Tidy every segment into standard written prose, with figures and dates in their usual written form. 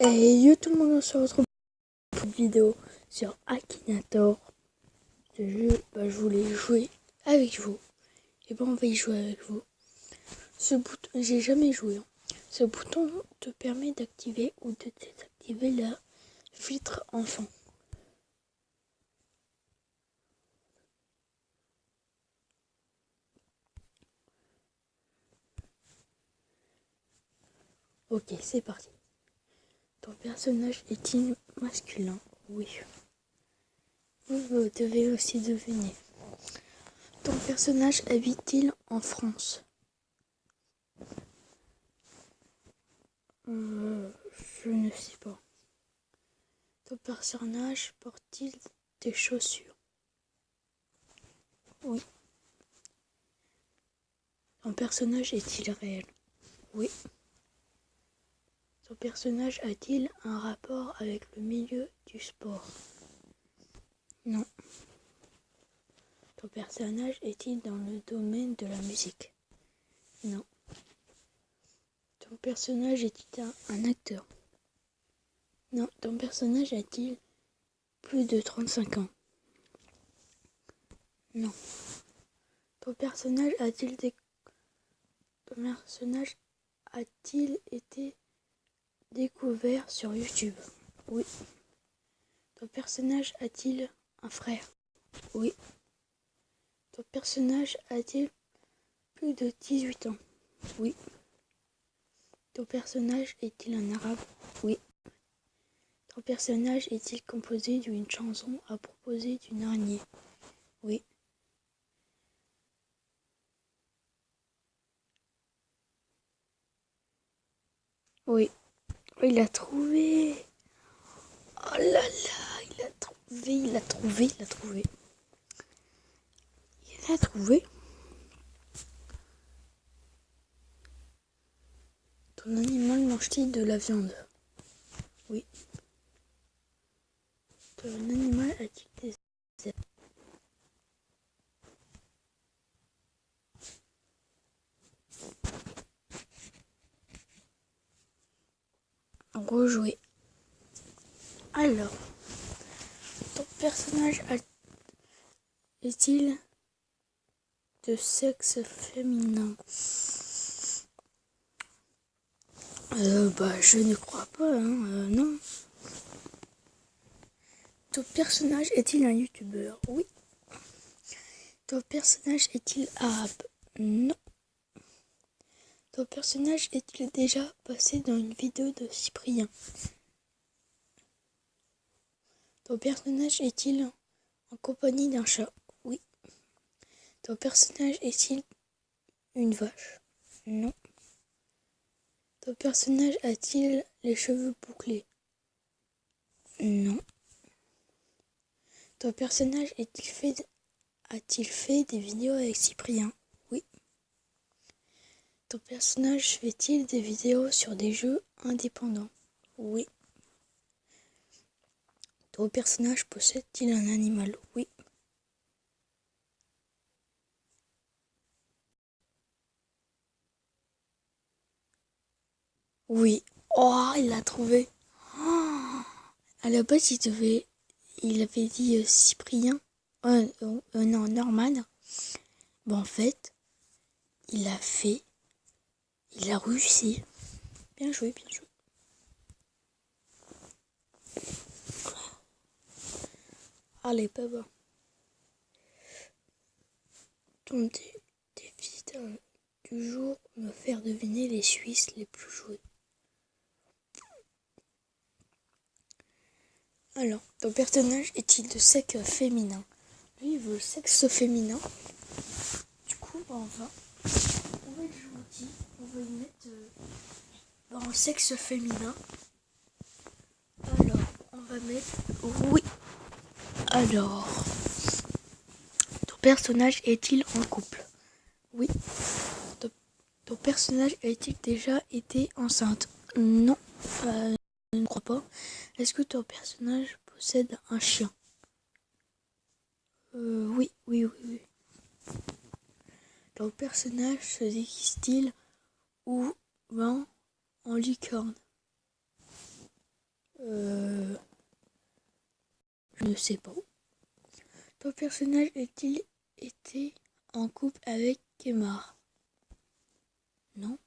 Et yo tout le monde, on se retrouve pour une vidéo sur Akinator. Ce jeu, je voulais jouer avec vous. Et on va y jouer avec vous. Ce bouton, j'ai jamais joué. Ce bouton te permet d'activer ou de désactiver le filtre enfant. Ok, c'est parti. Ton personnage est-il masculin? Oui. Vous devez aussi deviner. Ton personnage habite-t-il en France? Je ne sais pas. Ton personnage porte-t-il des chaussures? Oui. Ton personnage est-il réel? Oui. Ton personnage a-t-il un rapport avec le milieu du sport? Non. Ton personnage est-il dans le domaine de la musique? Non. Ton personnage est-il un acteur? Non. Ton personnage a-t-il plus de 35 ans? Non. Ton personnage a-t-il été découvert sur YouTube? Oui. Ton personnage a-t-il un frère? Oui. Ton personnage a-t-il plus de 18 ans? Oui. Ton personnage est-il un arabe? Oui. Ton personnage est-il composé d'une chanson à propos d'une araignée? Oui. Oui. Oh, il a trouvé. Oh là là, il a trouvé. Il a trouvé. Ton animal mange-t-il de la viande? Oui. Ton animal a-t-il des ailes? Rejouer. Alors, ton personnage est-il de sexe féminin? Je ne crois pas, non. Ton personnage est-il un youtubeur? Oui. Ton personnage est-il arabe? Non. Ton personnage est-il déjà passé dans une vidéo de Cyprien? Ton personnage est-il en compagnie d'un chat? Oui. Ton personnage est-il une vache? Non. Ton personnage a-t-il les cheveux bouclés? Non. Ton personnage a-t-il fait des vidéos avec Cyprien? Oui. Ton personnage fait-il des vidéos sur des jeux indépendants? Oui. Ton personnage possède-t-il un animal? Oui. Oui. Oh, il l'a trouvé. Oh, à la base, il avait dit Cyprien. Non, Norman. En fait, il a réussi. Bien joué, bien joué. Allez, papa. Ton défi du jour, me faire deviner les Suisses les plus joués. Alors, ton personnage est-il de sexe féminin? Lui, il veut le sexe féminin. Du coup, on va être gentil. On va y mettre en sexe féminin. Alors, on va mettre oui. Alors, ton personnage est-il en couple? Oui. Ton personnage a-t-il déjà été enceinte? Non, je ne crois pas. Est-ce que ton personnage possède un chien? Oui. Ton personnage se déguise-t-il ou vend en licorne? Je ne sais pas. Ton personnage est-il été en couple avec Kemar? Non.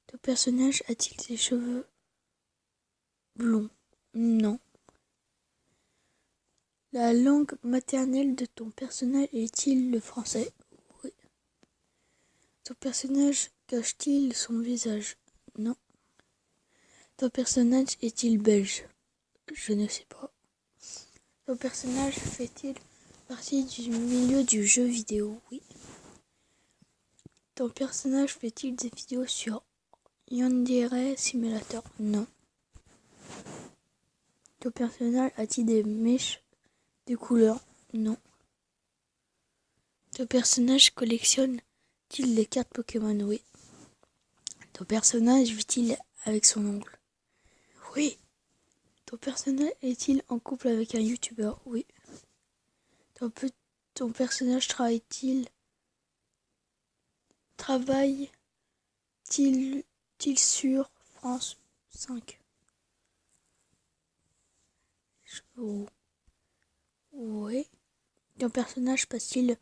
Ton personnage a-t-il des cheveux blonds? Non. La langue maternelle de ton personnage est-il le français? Oui. Ton personnage cache-t-il son visage? Non. Ton personnage est-il belge? Je ne sais pas. Ton personnage fait-il partie du milieu du jeu vidéo? Oui. Ton personnage fait-il des vidéos sur Yandere Simulator? Non. Ton personnage a-t-il des mèches de couleurs? Non. Ton personnage collectionne-t-il les cartes Pokémon? Oui. Ton personnage vit-il avec son oncle? Oui. Ton personnage est-il en couple avec un youtubeur? Oui. Ton personnage travaille-t-il sur France 5? Oh. Oui. Ton personnage passe-t-il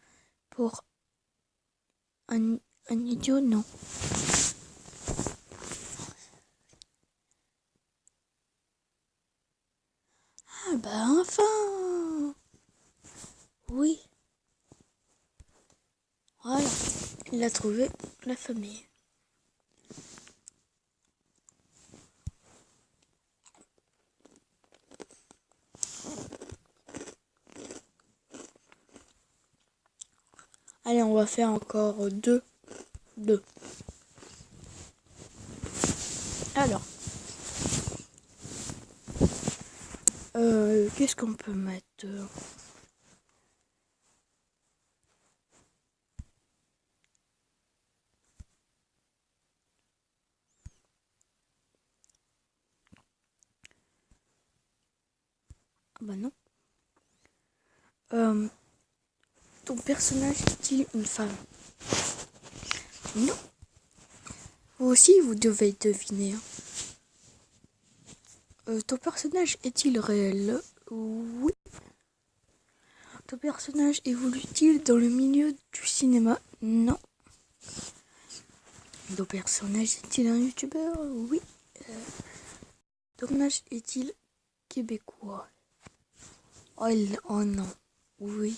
pour un idiot? Non. Ah bah enfin! Oui. Voilà. Il a trouvé la famille. Allez, on va faire encore deux. Alors, qu'est-ce qu'on peut mettre? Ah bah non. Ton personnage est-il une femme? Non. Vous aussi, vous devez deviner. Ton personnage est-il réel? Oui. Ton personnage évolue-t-il dans le milieu du cinéma? Non. Ton personnage est-il un youtubeur? Oui. Ton personnage est-il québécois? Oh non. Oui.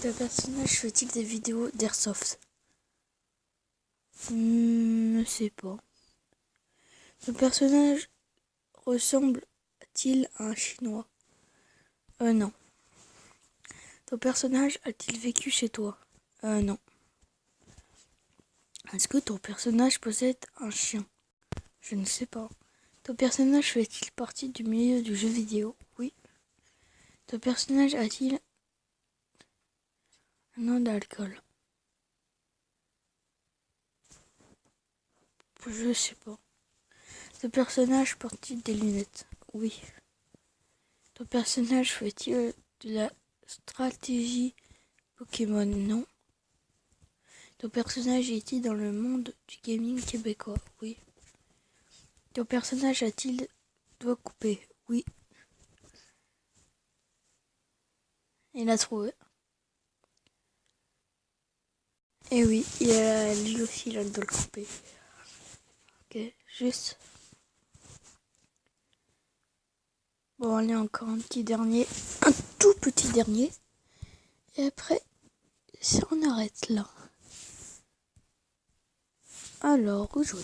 Ton personnage fait-il des vidéos d'airsoft? Ne sais pas. Ton personnage ressemble-t-il à un chinois? Non. Ton personnage a-t-il vécu chez toi? Non. Est-ce que ton personnage possède un chien? Je ne sais pas. Ton personnage fait-il partie du milieu du jeu vidéo? Oui. Ton personnage a-t-il un nom d'alcool? Je sais pas. Ton personnage porte-t-il des lunettes? Oui. Ton personnage fait-il de la stratégie Pokémon? Non. Ton personnage est-il dans le monde du gaming québécois? Oui. Ton personnage a-t-il doigt coupé? Oui. Il a trouvé. Et oui, lui aussi il a le doigt coupé. Ok, juste. Bon, allez, encore un petit dernier. Un tout petit dernier. Et après, on arrête là. Alors, jouer.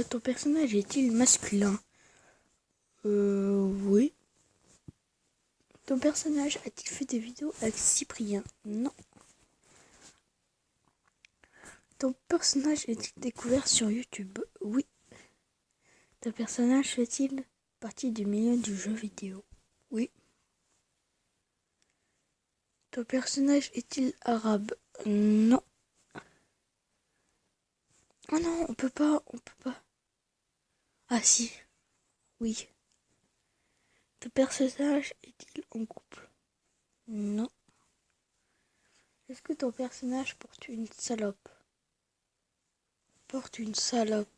Ton personnage est-il masculin? Oui. Ton personnage a-t-il fait des vidéos avec Cyprien? Non. Ton personnage est-il découvert sur YouTube? Oui. Ton personnage fait-il partie du milieu du jeu vidéo? Oui. Ton personnage est-il arabe? Non. Oh non, on peut pas. Ah si, oui. Ton personnage est-il en couple? Non. Est-ce que ton personnage porte une salope? Porte une salope.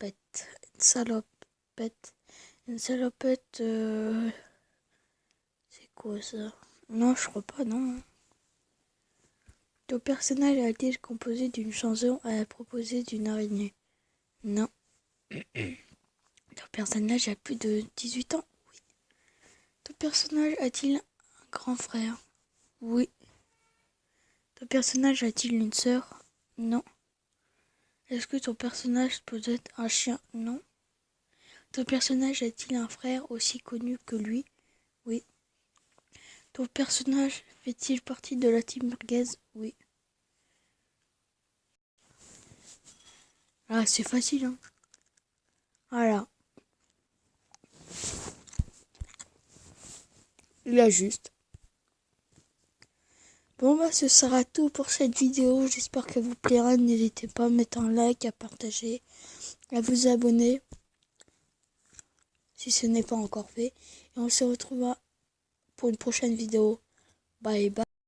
salopette. Une salopette. Une salopette. C'est quoi ça? Non, je crois pas, non. Ton personnage a-t-il composé d'une chanson à proposer d'une araignée? Non. Ton personnage a plus de 18 ans? Oui. Ton personnage a-t-il un grand frère? Oui. Ton personnage a-t-il une sœur? Non. Est-ce que ton personnage peut être un chien? Non. Ton personnage a-t-il un frère aussi connu que lui? Oui. Ton personnage fait-il partie de la team merguez? Oui. Ah, c'est facile, hein. Voilà. Il a juste. Bon bah ce sera tout pour cette vidéo, j'espère qu'elle vous plaira, n'hésitez pas à mettre un like, à partager, à vous abonner si ce n'est pas encore fait. Et on se retrouvera pour une prochaine vidéo. Bye bye.